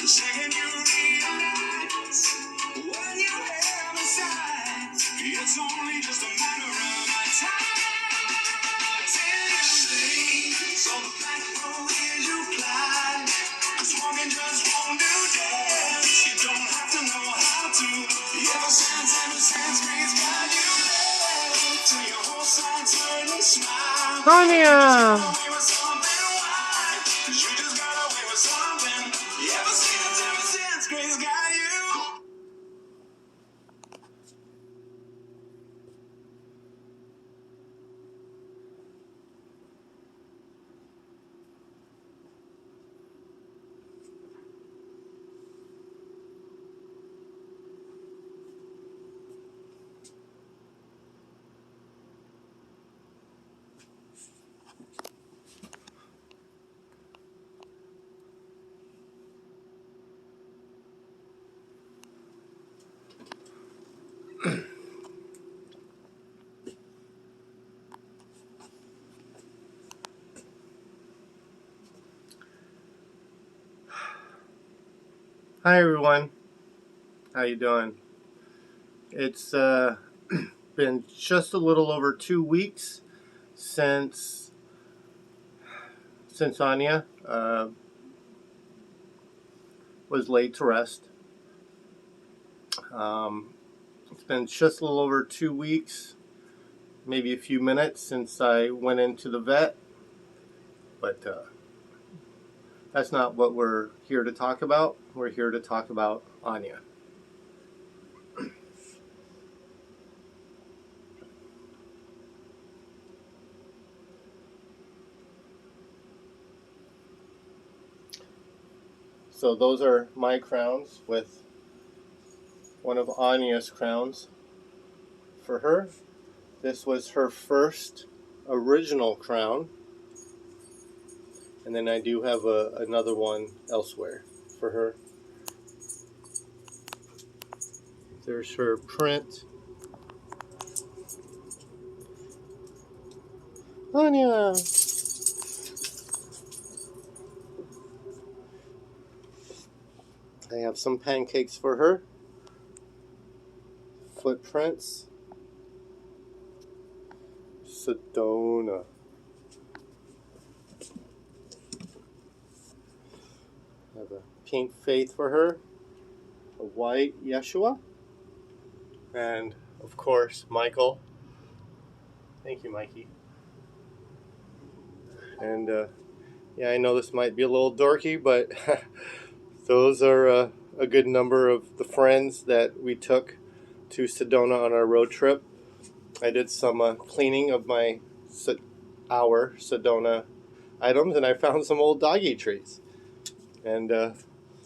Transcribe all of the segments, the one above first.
second you realize what you have inside, it's only just a matter of time till you stay. So the black road is you glide, 'cause walking just won't do dance. You don't have to know how to. Ever since grace got you there, till your whole side turn and smile. Anya! Hi everyone, how you doing? It's been just a little over 2 weeks since Anya was laid to rest. It's been just a little over 2 weeks, maybe a few minutes since I went into the vet, but that's not what we're here to talk about. We're here to talk about Anya. So those are my crowns with one of Anya's crowns for her. This was her first original crown. And then I do have another one elsewhere for her. There's her print. Anya! I have some pancakes for her. Footprints. Sedona. I have a pink faith for her. A white Yeshua. And, of course, Michael. Thank you, Mikey. And, yeah, I know this might be a little dorky, but those are a good number of the friends that we took to Sedona on our road trip. I did some cleaning of our Sedona items, and I found some old doggy treats. And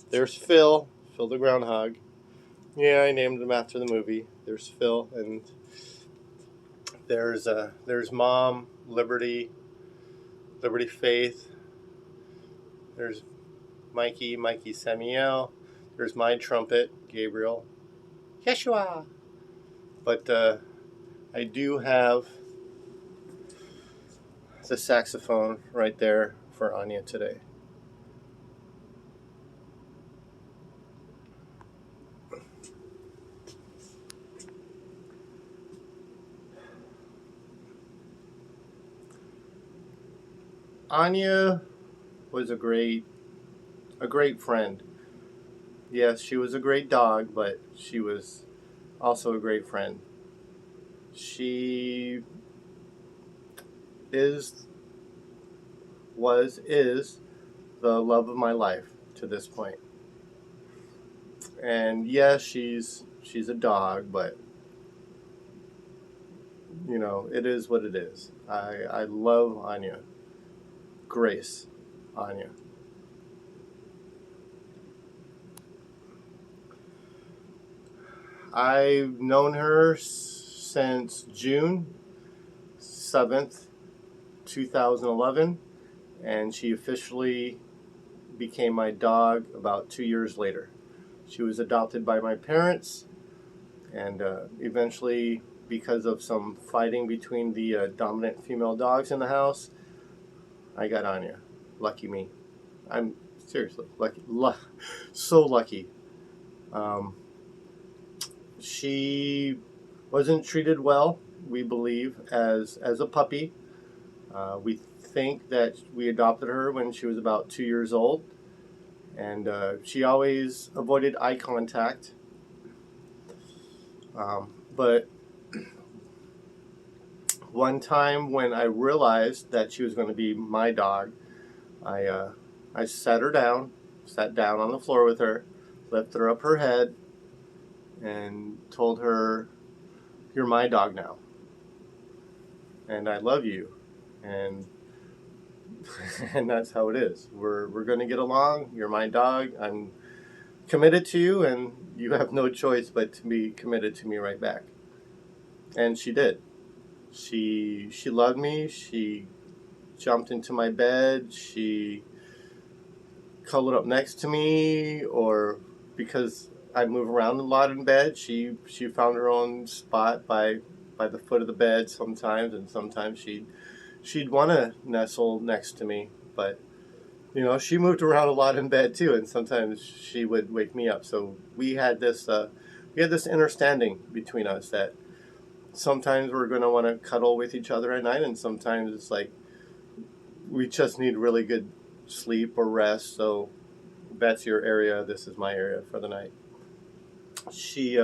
there's Phil the groundhog. Yeah, I named him after the movie. There's Phil, and there's Mom, Liberty Faith. There's Mikey Samuel. There's my trumpet, Gabriel. Yeshua! But I do have the saxophone right there for Anya today. Anya was a great friend. Yes, she was a great dog, but she was also a great friend. She is the love of my life to this point. And yes, she's a dog, but you know, it is what it is. I love Anya. Grace, Anya. I've known her since June 7th, 2011, and she officially became my dog about 2 years later. She was adopted by my parents, and eventually, because of some fighting between the dominant female dogs in the house, I got Anya. Lucky me. I'm Seriously, lucky, so lucky. Um, she wasn't treated well, we believe, as a puppy. We think that we adopted her when she was about 2 years old, and she always avoided eye contact. But one time when I realized that she was going to be my dog, I sat down on the floor with her, lifted up her head, and told her, "You're my dog now, and I love you," and and that's how it is. We're going to get along. You're my dog. I'm committed to you, and you have no choice but to be committed to me right back. And she did. She loved me. She jumped into my bed. She cuddled up next to me, or because I move around a lot in bed, she found her own spot by the foot of the bed sometimes, and sometimes she'd want to nestle next to me. But she moved around a lot in bed too, and sometimes she would wake me up. So we had this understanding between us that sometimes we're going to want to cuddle with each other at night, and sometimes it's like we just need really good sleep or rest. So that's your area. This is my area for the night. She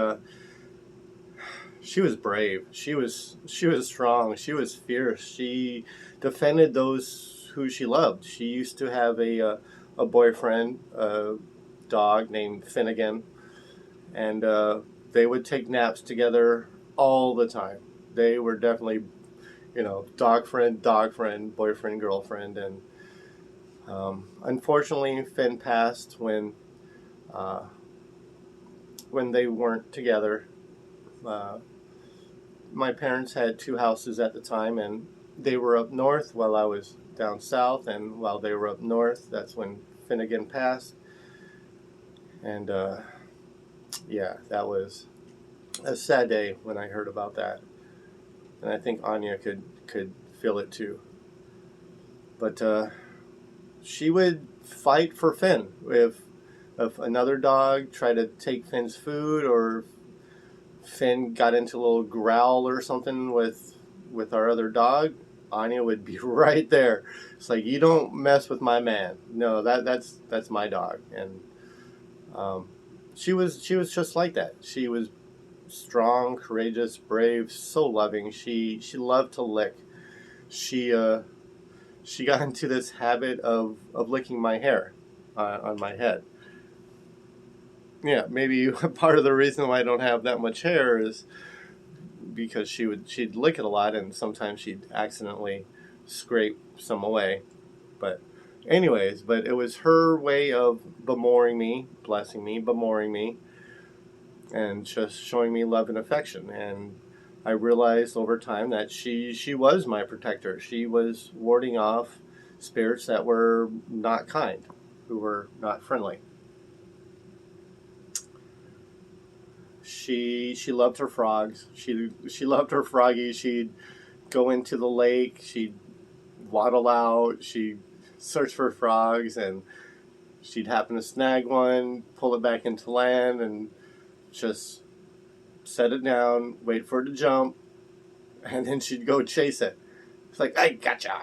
was brave. She was strong. She was fierce. She defended those who she loved. She used to have a boyfriend, a dog named Finnegan, and they would take naps together all the time. They were definitely, dog friend, boyfriend, girlfriend, and unfortunately, Finn passed when they weren't together. My parents had two houses at the time, and they were up north while I was down south, and while they were up north, that's when Finnegan passed. And that was a sad day when I heard about that, and I think Anya could feel it too. But she would fight for Finn. If another dog tried to take Finn's food, or Finn got into a little growl or something with our other dog, Anya would be right there. It's like, you don't mess with my man. No, that's my dog. And she was just like that. She was strong, courageous, brave, so loving. She loved to lick. She got into this habit of licking my hair on my head. Yeah, maybe part of the reason why I don't have that much hair is because she'd lick it a lot, and sometimes she'd accidentally scrape some away. But anyways, it was her way of blessing me, and just showing me love and affection. And I realized over time that she was my protector. She was warding off spirits that were not kind, who were not friendly. She loved her frogs. She loved her froggies. She'd go into the lake. She'd waddle out. She'd search for frogs, and she'd happen to snag one, pull it back into land, and just set it down, wait for it to jump, and then she'd go chase it. It's like, "I gotcha,"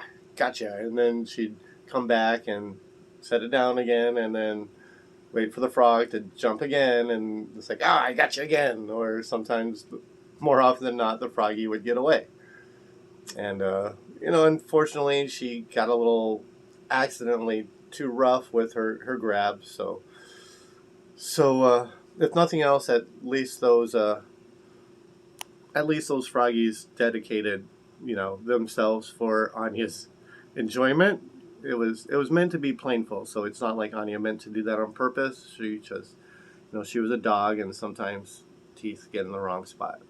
and then she'd come back and set it down again, and then wait for the frog to jump again, and it's like, I got you again. Or sometimes, more often than not, the froggy would get away. And, unfortunately, she got a little accidentally too rough with her grab. So if nothing else, at least those froggies dedicated, themselves for Anya's enjoyment. It was meant to be playful, so it's not like Anya meant to do that on purpose. She just, she was a dog, and sometimes teeth get in the wrong spot.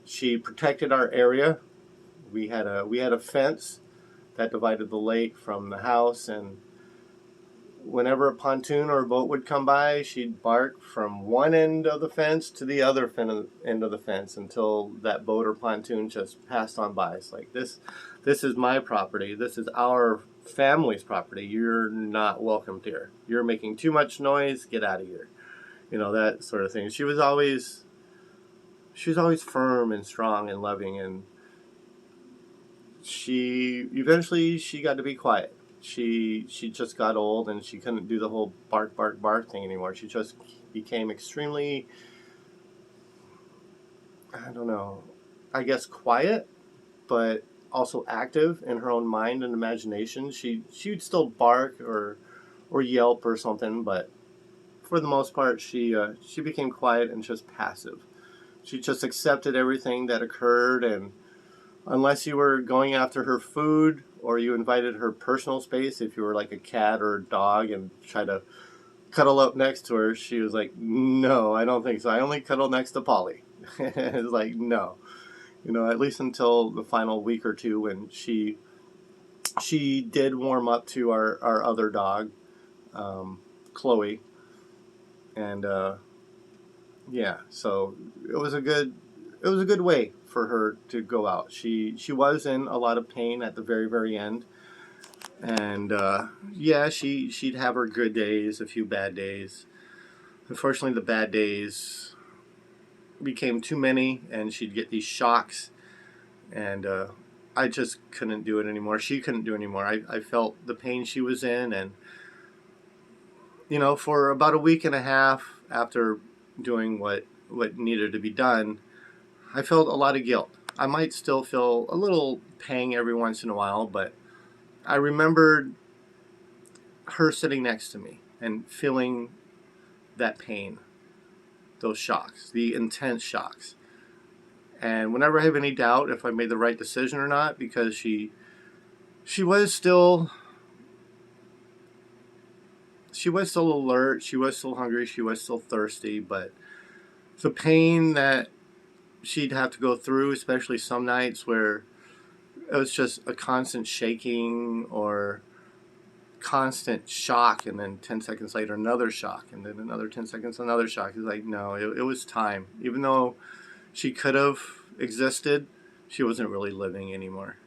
She protected our area. We had a fence that divided the lake from the house, and whenever a pontoon or a boat would come by, she'd bark from one end of the fence to the other end of the fence until that boat or pontoon just passed on by. It's like, this is my property. This is our family's property. You're not welcome here. You're making too much noise. Get out of here. That sort of thing. She was always firm and strong and loving, and she got to be quiet. She just got old, and she couldn't do the whole bark bark bark thing anymore. She just became extremely, I don't know, I guess quiet, but also active in her own mind and imagination. She'd still bark or yelp or something, but for the most part, she became quiet and just passive. She just accepted everything that occurred, and unless you were going after her food or you invited her personal space, if you were like a cat or a dog and try to cuddle up next to her, she was like, no, I don't think so. I only cuddle next to Polly. It's like, no. At least until the final week or two when she did warm up to our other dog, Chloe. And yeah, so it was a good way for her to go out. She was in a lot of pain at the very, very end. And yeah, she'd have her good days, a few bad days. Unfortunately, the bad days became too many, and she'd get these shocks, and I just couldn't do it anymore. She couldn't do it anymore. I felt the pain she was in, and for about a week and a half after doing what needed to be done, I felt a lot of guilt. I might still feel a little pang every once in a while, but I remembered her sitting next to me and feeling that pain, those shocks, the intense shocks. And whenever I have any doubt if I made the right decision or not, because she was still alert, she was still hungry, she was still thirsty, but the pain that she'd have to go through, especially some nights where it was just a constant shaking or constant shock, and then 10 seconds later another shock, and then another 10 seconds another shock. It's like, no, it was time. Even though she could have existed, she wasn't really living anymore.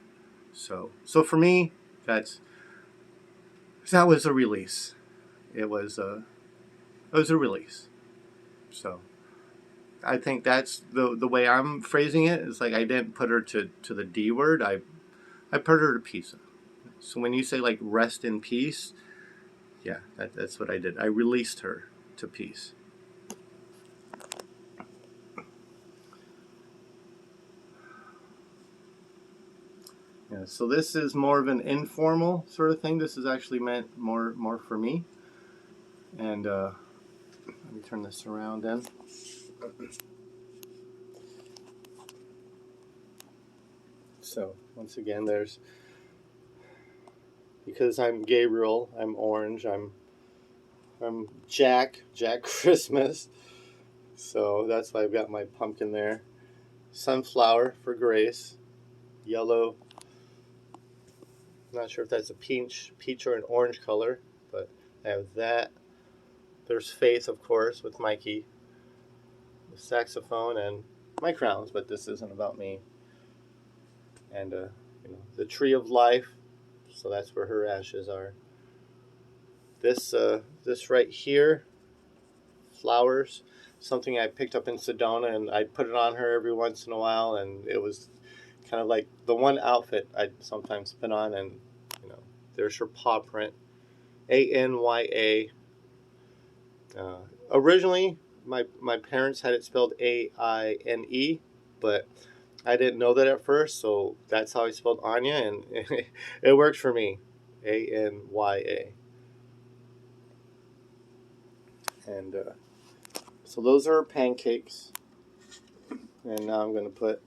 So for me, that was a release. It was a release. So I think that's the way I'm phrasing it. It's like I didn't put her to the D word. I put her to peace. So when you say like rest in peace, yeah, that's what I did. I released her to peace. Yeah, so this is more of an informal sort of thing. This is actually meant more for me. And let me turn this around then. So once again, because I'm Gabriel, I'm orange, I'm Jack Christmas. So that's why I've got my pumpkin there. Sunflower for Grace. Yellow. Not sure if that's a peach or an orange color, but I have that. There's Faith, of course, with Mikey. The saxophone and my crowns, but this isn't about me. And the tree of life. So that's where her ashes are. This right here, flowers, something I picked up in Sedona, and I'd put it on her every once in a while, and it was kind of like the one outfit I'd sometimes put on, and there's her paw print, Anya. Originally, my parents had it spelled Aine, but I didn't know that at first, so that's how I spelled Anya, and it worked for me, Anya. And so those are pancakes. And now I'm going to put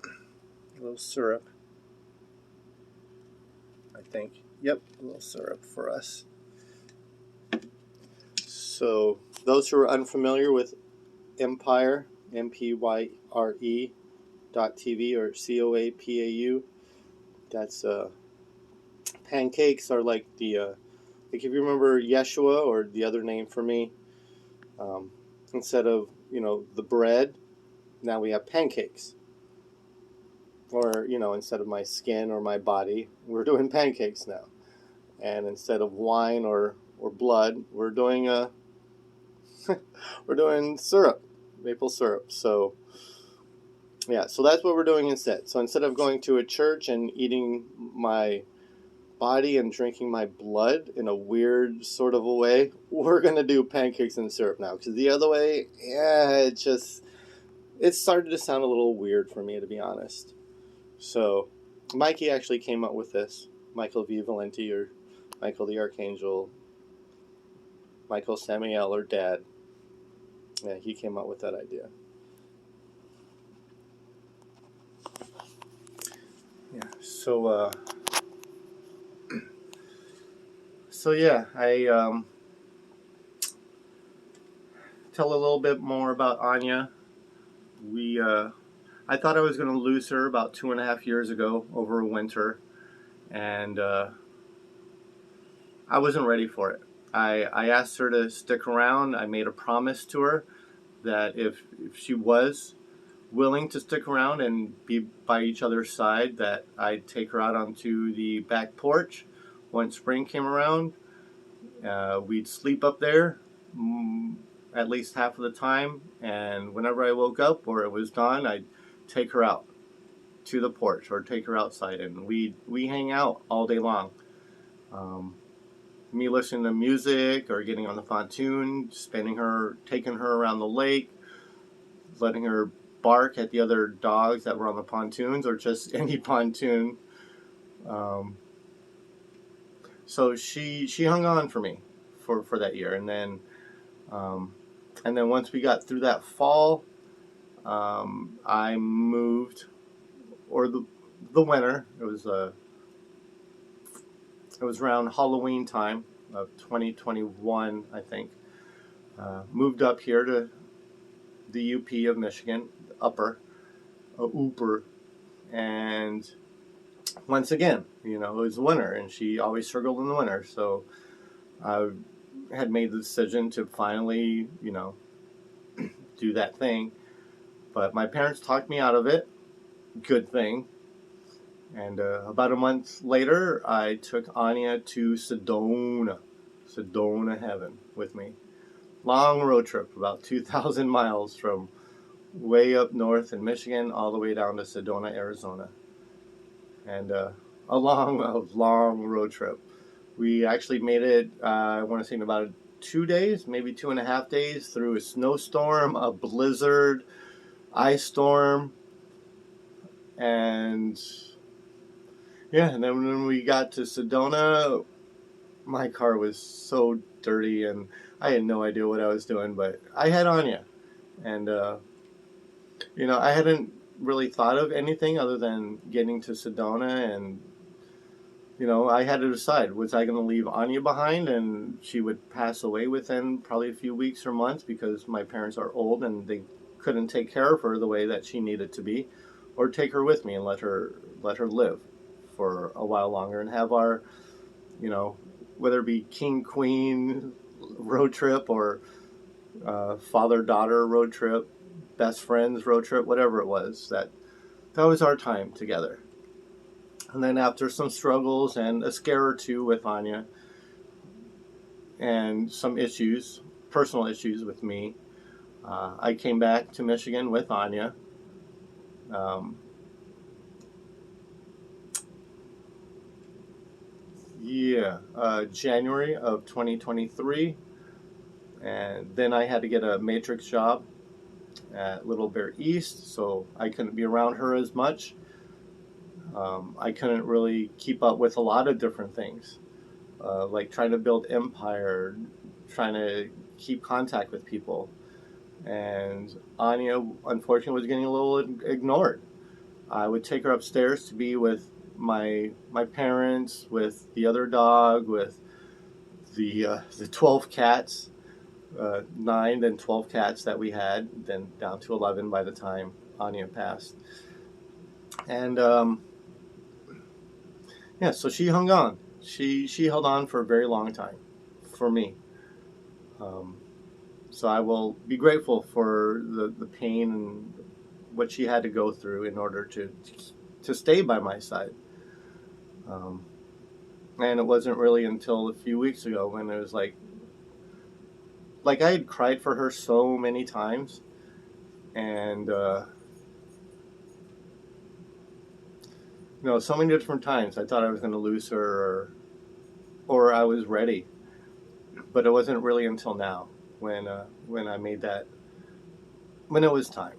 a little syrup. I think. Yep, a little syrup for us. So those who are unfamiliar with Empyre, Mpyre.tv or Coapau, that's pancakes are like the like if you remember Yeshua, or the other name for me, um, instead of, the bread, now we have pancakes. Or, instead of my skin or my body, we're doing pancakes now. And instead of wine or blood, we're doing we're doing syrup, maple syrup. So yeah, so that's what we're doing instead. So instead of going to a church and eating my body and drinking my blood in a weird sort of a way, we're going to do pancakes and syrup now. Because the other way, yeah, it started to sound a little weird for me, to be honest. So Mikey actually came up with this. Michael V. Valenti, or Michael the Archangel, Michael Samuel, or Dad. Yeah, he came up with that idea. Yeah, so yeah, I tell a little bit more about Anya. I thought I was going to lose her about 2.5 years ago over a winter, and I wasn't ready for it. I asked her to stick around. I made a promise to her that if she was willing to stick around and be by each other's side, that I'd take her out onto the back porch when spring came around. We'd sleep up there at least half of the time, and whenever I woke up or it was dawn, I'd take her out to the porch or take her outside, and we hang out all day long. Me listening to music or getting on the pontoon, taking her around the lake, letting her bark at the other dogs that were on the pontoons, or just any pontoon. So she hung on for me for that year, and then once we got through that fall, I moved, or the winter. It was around Halloween time of 2021, I think. Moved up here to the UP of Michigan, Upper, and once again, it was winter, and she always struggled in the winter. So I had made the decision to finally, do that thing. But my parents talked me out of it. Good thing. And about a month later, I took Anya to Sedona heaven with me. Long road trip, about 2,000 miles from way up north in Michigan all the way down to Sedona, Arizona. And a long road trip. We actually made it, I want to say, in about 2 days, maybe 2.5 days, through a snowstorm, a blizzard, ice storm, and yeah, and then when we got to Sedona, my car was so dirty, and I had no idea what I was doing, but I had Anya, and I hadn't really thought of anything other than getting to Sedona, and I had to decide, was I going to leave Anya behind and she would pass away within probably a few weeks or months because my parents are old and they couldn't take care of her the way that she needed to be, or take her with me and let her live for a while longer and have our, whether it be king-queen road trip or father-daughter road trip, best friends road trip, whatever it was, that was our time together. And then after some struggles and a scare or two with Anya and some issues, personal issues with me, I came back to Michigan with Anya. January of 2023. And then I had to get a matrix job at Little Bear East, so I couldn't be around her as much. I couldn't really keep up with a lot of different things, like trying to build empire, trying to keep contact with people. And Anya, unfortunately, was getting a little ignored. I would take her upstairs to be with my parents, with the other dog, with the 12 cats, 9, then 12 cats that we had, then down to 11 by the time Anya passed. And so she hung on. she held on for a very long time for me. So I will be grateful for the pain and what she had to go through in order to stay by my side. And it wasn't really until a few weeks ago when it was like I had cried for her so many times, and so many different times I thought I was going to lose her, or I was ready, but it wasn't really until now when I made that, when it was time.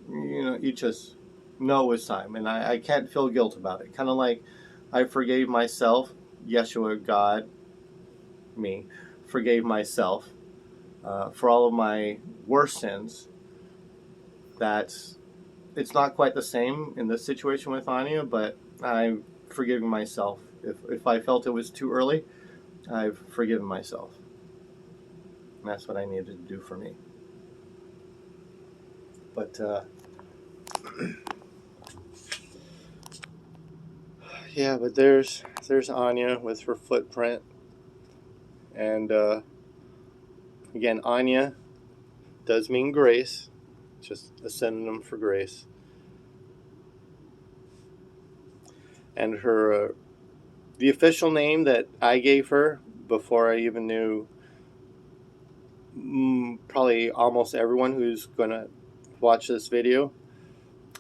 You just know it was time, and I can't feel guilt about it. Kind of like I forgave myself, Yeshua, God, me, forgave myself for all of my worst sins. It's not quite the same in this situation with Anya, but I'm forgiving myself. If I felt it was too early, I've forgiven myself. And that's what I needed to do for me. But yeah, but there's Anya with her footprint, and again, Anya does mean grace, just a synonym for grace. And her the official name that I gave her before I even knew probably almost everyone who's going to watch this video,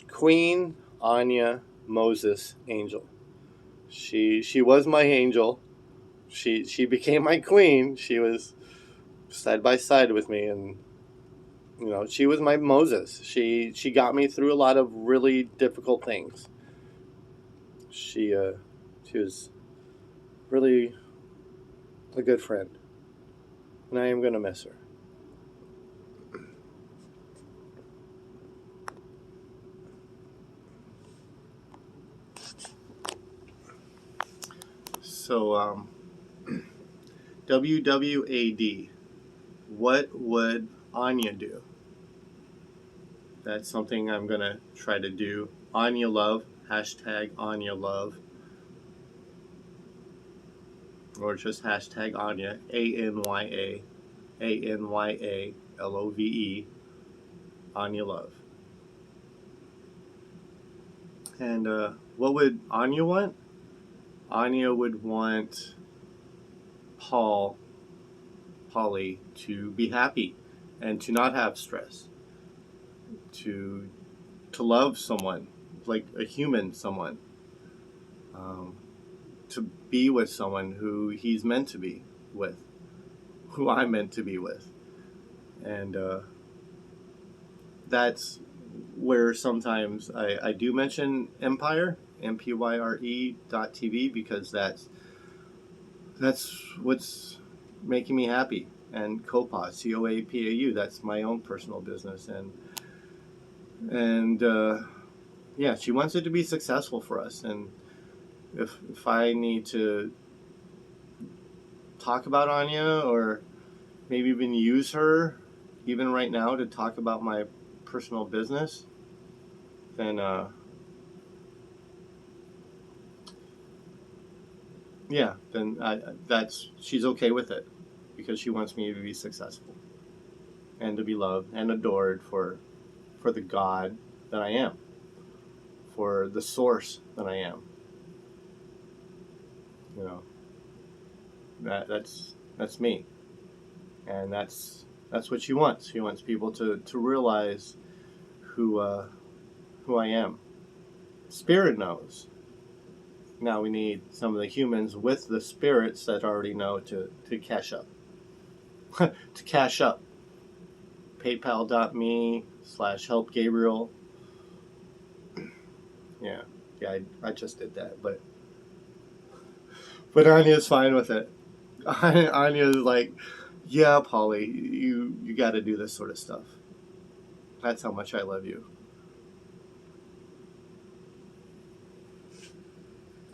Queen Anya Moses Angel. She was my angel. She became my queen. She was side by side with me, and she was my Moses. She got me through a lot of really difficult things. She was really a good friend, and I am going to miss her. So, WWAD, what would Anya do? That's something I'm going to try to do. Anya Love, hashtag Anya Love. Or just hashtag Anya, ANYA, ANYALOVE, Anya Love. And what would Anya want? Anya would want Polly, to be happy and to not have stress. To love someone, like a human someone. To be with someone who he's meant to be with, who I'm meant to be with. And that's where sometimes I do mention Empire, MPYRE.TV, because that's what's making me happy. And COPA, COAPAU, that's my own personal business. And yeah, she wants it to be successful for us. And if I need to talk about Anya, or maybe even use her even right now to talk about my personal business, then she's okay with it, because she wants me to be successful and to be loved and adored for the God that I am, for the source that I am. That's me, and that's what she wants. She wants people to realize who I am. Spirit knows. Now we need some of the humans with the spirits that already know to cash up. To cash up. PayPal.me/helpgabriel. Yeah, I just did that, but Anya's fine with it. Anya's like, yeah, Polly, you got to do this sort of stuff. That's how much I love you.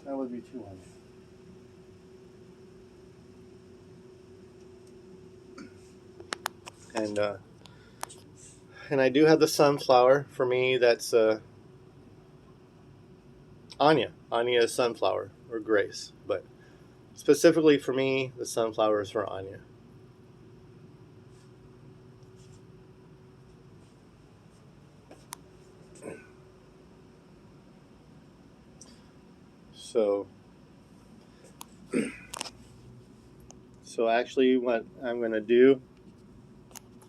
That would be too Anya. And I do have the sunflower. For me, that's Anya. Anya is sunflower, or Grace. But specifically for me, the sunflower is for Anya. So actually what I'm going to do,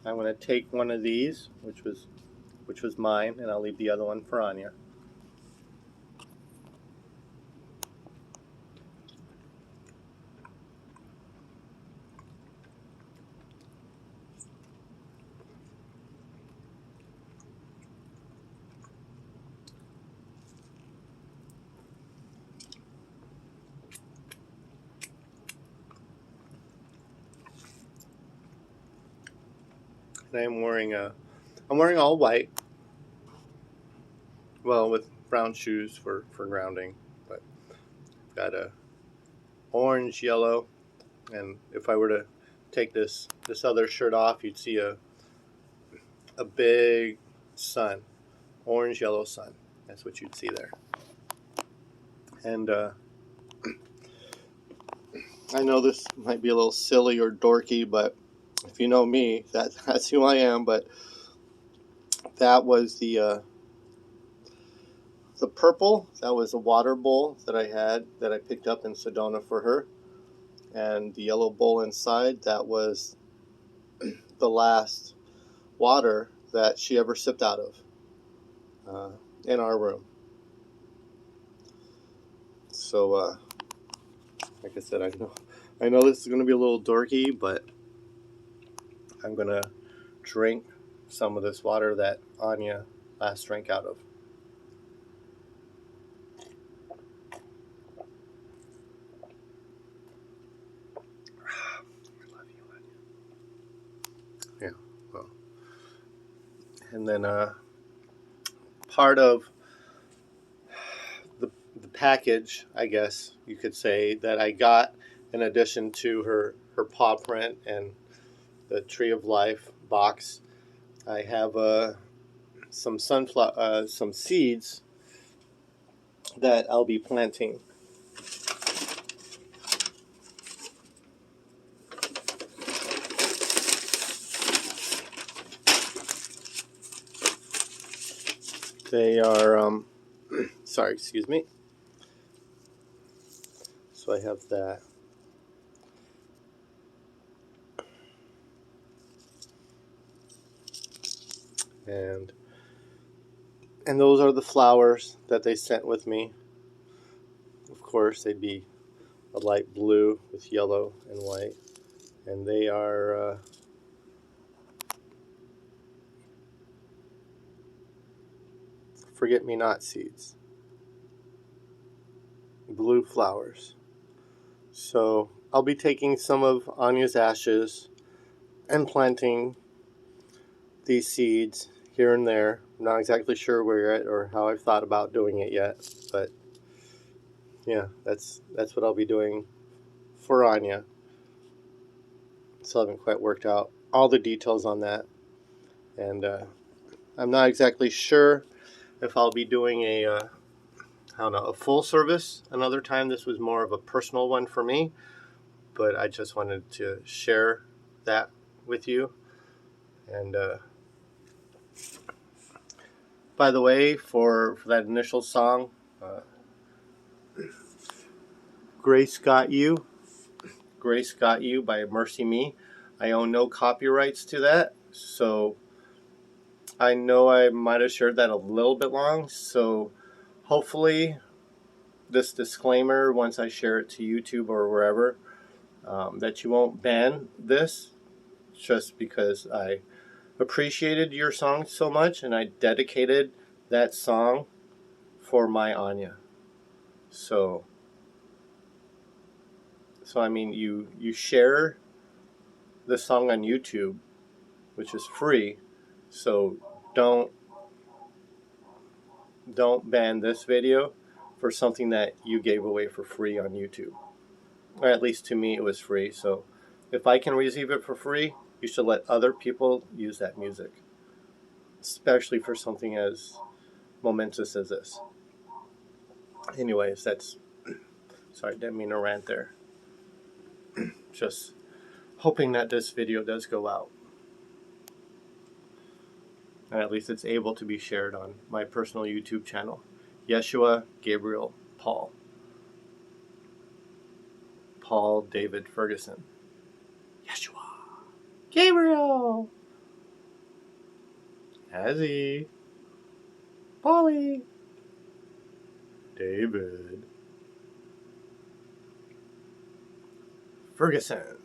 I'm going to take one of these, which was mine, and I'll leave the other one for Anya. And I'm wearing all white, well, with brown shoes for grounding, but got a orange, yellow, and if I were to take this other shirt off, you'd see a big sun, orange, yellow sun. That's what you'd see there. And I know this might be a little silly or dorky, but if you know me, that's who I am. But that was the purple. That was a water bowl that I had that I picked up in Sedona for her, and the yellow bowl inside, that was the last water that she ever sipped out of in our room. So, like I said, I know this is going to be a little dorky, but I'm going to drink some of this water that Anya last drank out of. I love you, Anya. Yeah, well. And then part of the package, I guess you could say, that I got in addition to her paw print and the Tree of Life box, I have some some seeds that I'll be planting. They are sorry, excuse me. So I have that. And those are the flowers that they sent with me. Of course, they'd be a light blue with yellow and white. And they are forget-me-not seeds. Blue flowers. So I'll be taking some of Anya's ashes and planting these seeds here and there. I'm not exactly sure where yet or how I've thought about doing it yet, but yeah, that's what I'll be doing for Anya. Still haven't quite worked out all the details on that, and I'm not exactly sure if I'll be doing a full service another time. This was more of a personal one for me, but I just wanted to share that with you. And by the way, for that initial song, Grace Got You by Mercy Me, I own no copyrights to that, so I know I might have shared that a little bit long, so hopefully this disclaimer, once I share it to YouTube or wherever, that you won't ban this, just because I appreciated your song so much and I dedicated that song for my Anya. So I mean, you share the song on YouTube, which is free, so don't ban this video for something that you gave away for free on YouTube. Or at least to me it was free, so if I can receive it for free, you should let other people use that music, especially for something as momentous as this. Anyways, sorry, didn't mean to rant there. just hoping that this video does go out. And at least it's able to be shared on my personal YouTube channel, Yeshua Gabriel Paul. Paul David Ferguson. Yeshua Gabriel. Azzy. Polly. David Ferguson.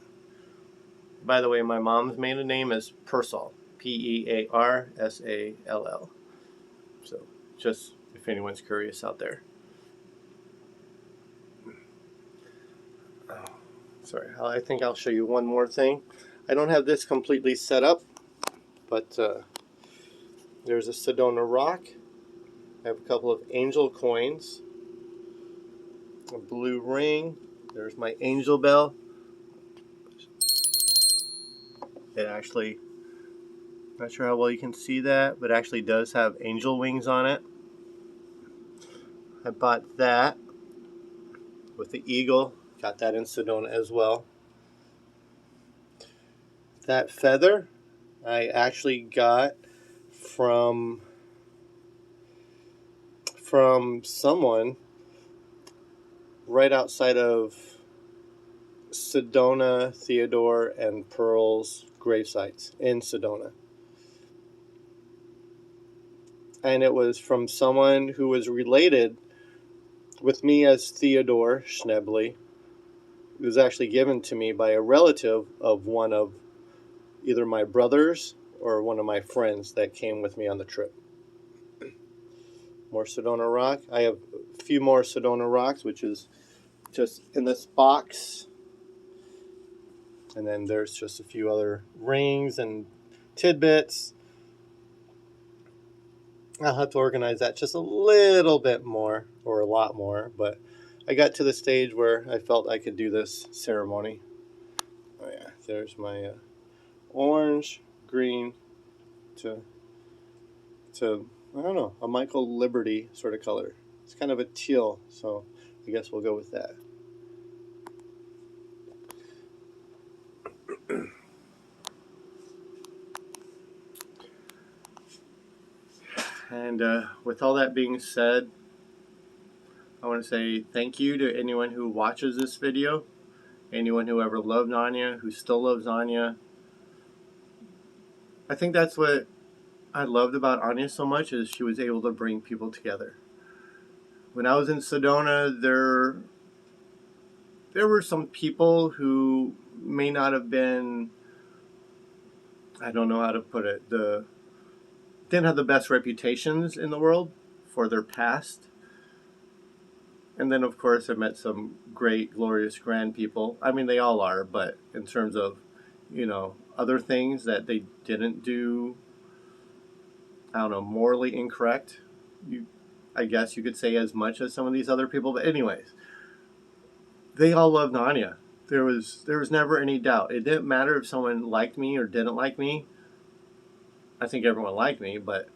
By the way, my mom's maiden name is Pearsall. Pearsall. So, just if anyone's curious out there. Oh, sorry, I think I'll show you one more thing. I don't have this completely set up, but there's a Sedona rock. I have a couple of angel coins, a blue ring. There's my angel bell. It actually, not sure how well you can see that, but it actually does have angel wings on it. I bought that with the eagle. Got that in Sedona as well. That feather I actually got from someone right outside of Sedona, Theodore, and Pearl's gravesites in Sedona. And it was from someone who was related with me as Theodore Schnebley. It was actually given to me by a relative of one of either my brothers or one of my friends that came with me on the trip. More Sedona rock. I have a few more Sedona rocks, which is just in this box. And then there's just a few other rings and tidbits. I'll have to organize that just a little bit more, or a lot more, but I got to the stage where I felt I could do this ceremony. Oh yeah, there's my orange, green to I don't know, a Michael Liberty sort of color. It's kind of a teal, so I guess we'll go with that. And with all that being said, I want to say thank you to anyone who watches this video, anyone who ever loved Anya, who still loves Anya. I think that's what I loved about Anya so much, is she was able to bring people together. When I was in Sedona, there were some people who may not have been, I don't know how to put it, didn't have the best reputations in the world for their past. And then, of course, I met some great, glorious, grand people. I mean, they all are, but in terms of, other things that they didn't do, I don't know, morally incorrect, I guess you could say, as much as some of these other people. But anyways, they all loved Anya. There was never any doubt. It didn't matter if someone liked me or didn't like me. I think everyone liked me, but